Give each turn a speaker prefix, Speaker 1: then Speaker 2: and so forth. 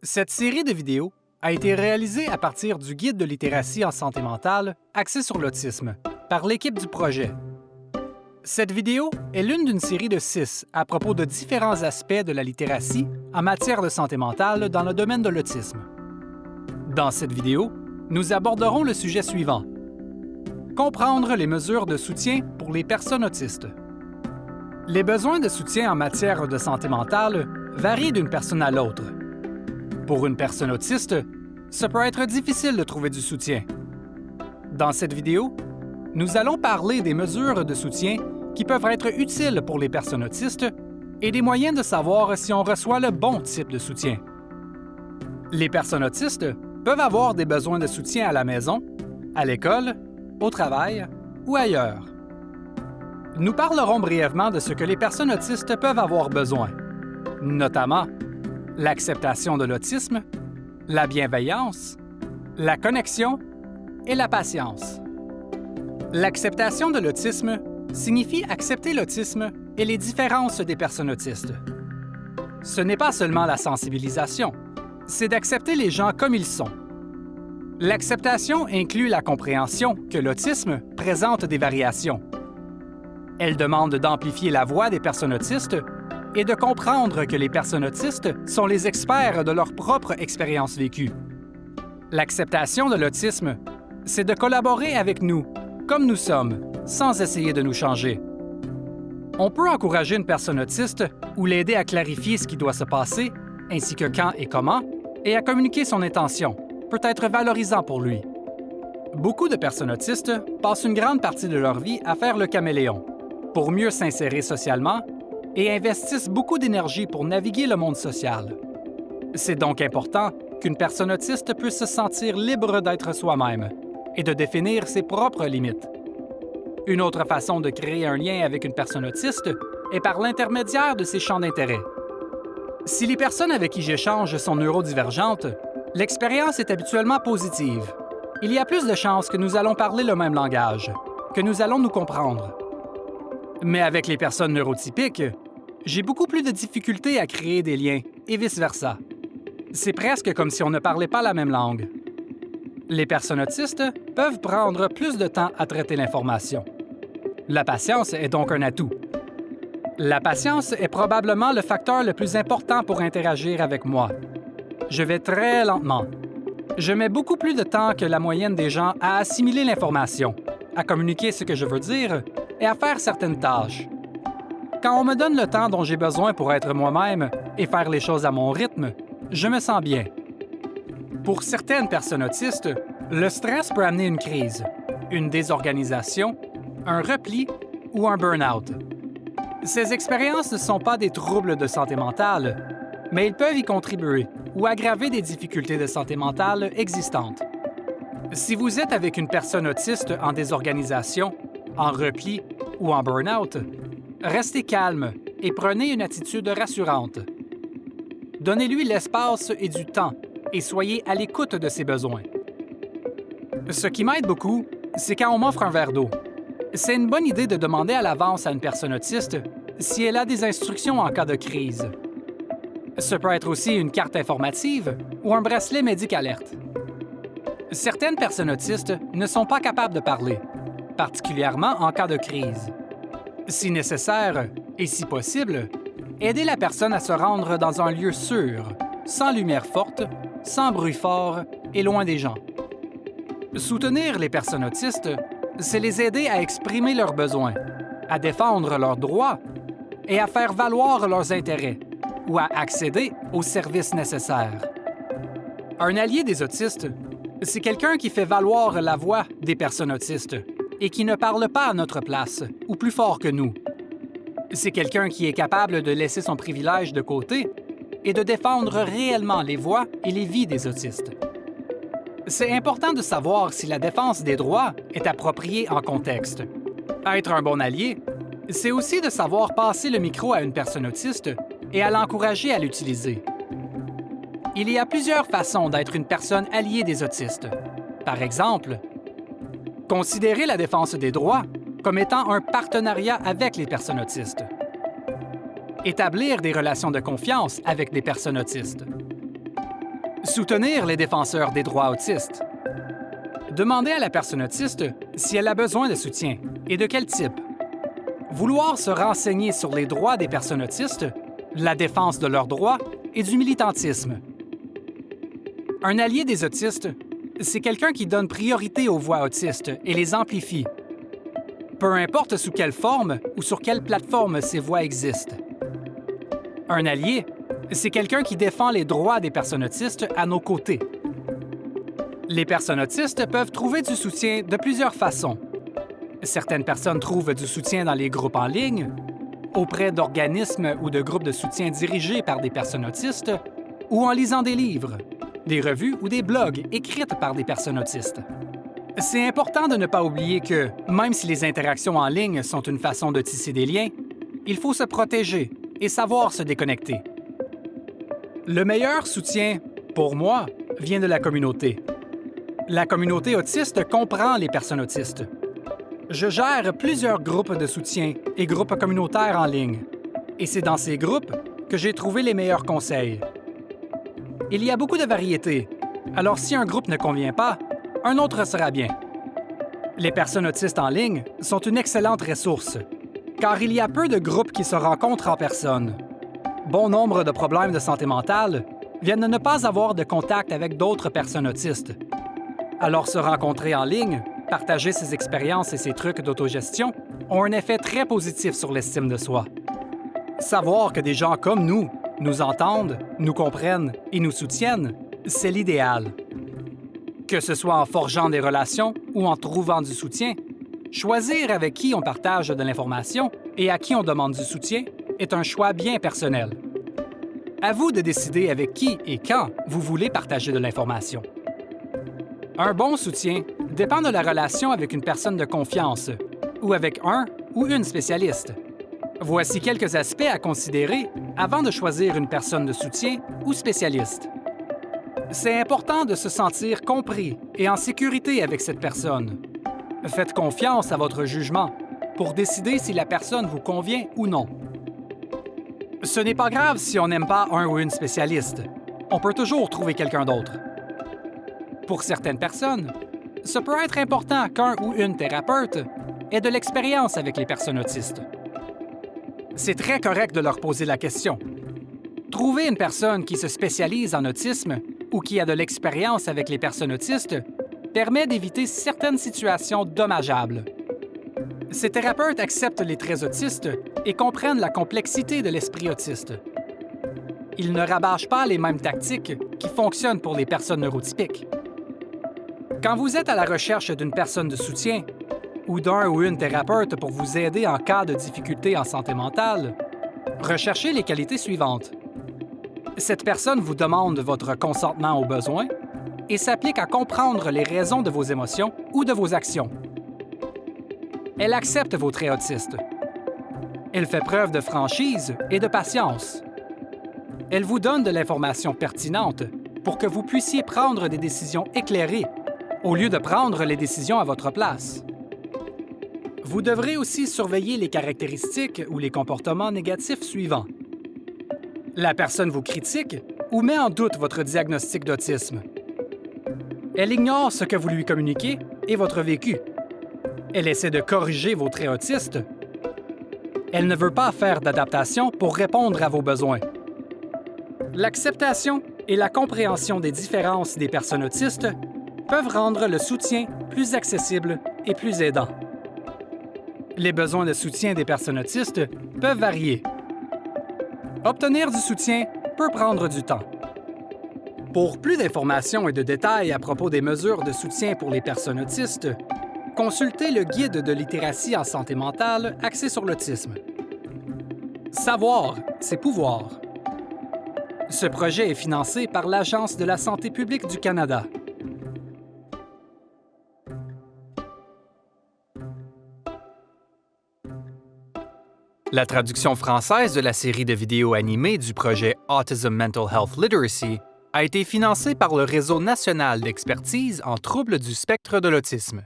Speaker 1: Cette série de vidéos a été réalisée à partir du Guide de littératie en santé mentale axé sur l'autisme par l'équipe du projet. Cette vidéo est l'une d'une série de 6 à propos de différents aspects de la littératie en matière de santé mentale dans le domaine de l'autisme. Dans cette vidéo, nous aborderons le sujet suivant. Comprendre les mesures de soutien pour les personnes autistes. Les besoins de soutien en matière de santé mentale varient d'une personne à l'autre. Pour une personne autiste, ça peut être difficile de trouver du soutien. Dans cette vidéo, nous allons parler des mesures de soutien qui peuvent être utiles pour les personnes autistes et des moyens de savoir si on reçoit le bon type de soutien. Les personnes autistes peuvent avoir des besoins de soutien à la maison, à l'école, au travail ou ailleurs. Nous parlerons brièvement de ce que les personnes autistes peuvent avoir besoin, notamment l'acceptation de l'autisme, la bienveillance, la connexion et la patience. L'acceptation de l'autisme signifie accepter l'autisme et les différences des personnes autistes. Ce n'est pas seulement la sensibilisation, c'est d'accepter les gens comme ils sont. L'acceptation inclut la compréhension que l'autisme présente des variations. Elle demande d'amplifier la voix des personnes autistes et de comprendre que les personnes autistes sont les experts de leur propre expérience vécue. L'acceptation de l'autisme, c'est de collaborer avec nous, comme nous sommes, sans essayer de nous changer. On peut encourager une personne autiste ou l'aider à clarifier ce qui doit se passer, ainsi que quand et comment, et à communiquer son intention, peut être valorisant pour lui. Beaucoup de personnes autistes passent une grande partie de leur vie à faire le caméléon, pour mieux s'insérer socialement et investissent beaucoup d'énergie pour naviguer le monde social. C'est donc important qu'une personne autiste puisse se sentir libre d'être soi-même et de définir ses propres limites. Une autre façon de créer un lien avec une personne autiste est par l'intermédiaire de ses champs d'intérêt. Si les personnes avec qui j'échange sont neurodivergentes, l'expérience est habituellement positive. Il y a plus de chances que nous allons parler le même langage, que nous allons nous comprendre. Mais avec les personnes neurotypiques, j'ai beaucoup plus de difficultés à créer des liens, et vice-versa. C'est presque comme si on ne parlait pas la même langue. Les personnes autistes peuvent prendre plus de temps à traiter l'information. La patience est donc un atout. La patience est probablement le facteur le plus important pour interagir avec moi. Je vais très lentement. Je mets beaucoup plus de temps que la moyenne des gens à assimiler l'information, à communiquer ce que je veux dire et à faire certaines tâches. Quand on me donne le temps dont j'ai besoin pour être moi-même et faire les choses à mon rythme, je me sens bien. Pour certaines personnes autistes, le stress peut amener une crise, une désorganisation, un repli ou un burn-out. Ces expériences ne sont pas des troubles de santé mentale, mais ils peuvent y contribuer ou aggraver des difficultés de santé mentale existantes. Si vous êtes avec une personne autiste en désorganisation, en repli ou en burn-out, restez calme et prenez une attitude rassurante. Donnez-lui l'espace et du temps et soyez à l'écoute de ses besoins. Ce qui m'aide beaucoup, c'est quand on m'offre un verre d'eau. C'est une bonne idée de demander à l'avance à une personne autiste si elle a des instructions en cas de crise. Ce peut être aussi une carte informative ou un bracelet Médic-Alert. Certaines personnes autistes ne sont pas capables de parler, particulièrement en cas de crise. Si nécessaire, et si possible, aidez la personne à se rendre dans un lieu sûr, sans lumière forte, sans bruit fort et loin des gens. Soutenir les personnes autistes, c'est les aider à exprimer leurs besoins, à défendre leurs droits et à faire valoir leurs intérêts ou à accéder aux services nécessaires. Un allié des autistes, c'est quelqu'un qui fait valoir la voix des personnes autistes et qui ne parle pas à notre place ou plus fort que nous. C'est quelqu'un qui est capable de laisser son privilège de côté et de défendre réellement les voix et les vies des autistes. C'est important de savoir si la défense des droits est appropriée en contexte. Être un bon allié, c'est aussi de savoir passer le micro à une personne autiste et à l'encourager à l'utiliser. Il y a plusieurs façons d'être une personne alliée des autistes. Par exemple, considérer la défense des droits comme étant un partenariat avec les personnes autistes. Établir des relations de confiance avec des personnes autistes. Soutenir les défenseurs des droits autistes. Demander à la personne autiste si elle a besoin de soutien et de quel type. Vouloir se renseigner sur les droits des personnes autistes, la défense de leurs droits et du militantisme. Un allié des autistes, c'est quelqu'un qui donne priorité aux voix autistes et les amplifie. Peu importe sous quelle forme ou sur quelle plateforme ces voix existent. Un allié, c'est quelqu'un qui défend les droits des personnes autistes à nos côtés. Les personnes autistes peuvent trouver du soutien de plusieurs façons. Certaines personnes trouvent du soutien dans les groupes en ligne, auprès d'organismes ou de groupes de soutien dirigés par des personnes autistes, ou en lisant des livres, des revues ou des blogs écrites par des personnes autistes. C'est important de ne pas oublier que, même si les interactions en ligne sont une façon de tisser des liens, il faut se protéger et savoir se déconnecter. Le meilleur soutien, pour moi, vient de la communauté. La communauté autiste comprend les personnes autistes. Je gère plusieurs groupes de soutien et groupes communautaires en ligne, et c'est dans ces groupes que j'ai trouvé les meilleurs conseils. Il y a beaucoup de variétés, alors si un groupe ne convient pas, un autre sera bien. Les personnes autistes en ligne sont une excellente ressource, car il y a peu de groupes qui se rencontrent en personne. Bon nombre de problèmes de santé mentale viennent de ne pas avoir de contact avec d'autres personnes autistes. Alors se rencontrer en ligne, partager ses expériences et ses trucs d'autogestion ont un effet très positif sur l'estime de soi. Savoir que des gens comme nous entendent, nous comprennent et nous soutiennent, c'est l'idéal. Que ce soit en forgeant des relations ou en trouvant du soutien, choisir avec qui on partage de l'information et à qui on demande du soutien est un choix bien personnel. À vous de décider avec qui et quand vous voulez partager de l'information. Un bon soutien dépend de la relation avec une personne de confiance ou avec un ou une spécialiste. Voici quelques aspects à considérer avant de choisir une personne de soutien ou spécialiste. C'est important de se sentir compris et en sécurité avec cette personne. Faites confiance à votre jugement pour décider si la personne vous convient ou non. Ce n'est pas grave si on n'aime pas un ou une spécialiste. On peut toujours trouver quelqu'un d'autre. Pour certaines personnes, ce peut être important qu'un ou une thérapeute ait de l'expérience avec les personnes autistes. C'est très correct de leur poser la question. Trouver une personne qui se spécialise en autisme ou qui a de l'expérience avec les personnes autistes permet d'éviter certaines situations dommageables. Ces thérapeutes acceptent les traits autistes et comprennent la complexité de l'esprit autiste. Ils ne rabâchent pas les mêmes tactiques qui fonctionnent pour les personnes neurotypiques. Quand vous êtes à la recherche d'une personne de soutien ou d'un ou une thérapeute pour vous aider en cas de difficulté en santé mentale, recherchez les qualités suivantes. Cette personne vous demande votre consentement aux besoins et s'applique à comprendre les raisons de vos émotions ou de vos actions. Elle accepte vos traits autistes. Elle fait preuve de franchise et de patience. Elle vous donne de l'information pertinente pour que vous puissiez prendre des décisions éclairées au lieu de prendre les décisions à votre place. Vous devrez aussi surveiller les caractéristiques ou les comportements négatifs suivants. La personne vous critique ou met en doute votre diagnostic d'autisme. Elle ignore ce que vous lui communiquez et votre vécu. Elle essaie de corriger vos traits autistes. Elle ne veut pas faire d'adaptation pour répondre à vos besoins. L'acceptation et la compréhension des différences des personnes autistes peuvent rendre le soutien plus accessible et plus aidant. Les besoins de soutien des personnes autistes peuvent varier. Obtenir du soutien peut prendre du temps. Pour plus d'informations et de détails à propos des mesures de soutien pour les personnes autistes, consultez le guide de littératie en santé mentale axé sur l'autisme. Savoir, c'est pouvoir. Ce projet est financé par l'Agence de la santé publique du Canada. La traduction française de la série de vidéos animées du projet Autism Mental Health Literacy a été financée par le Réseau national d'expertise en troubles du spectre de l'autisme.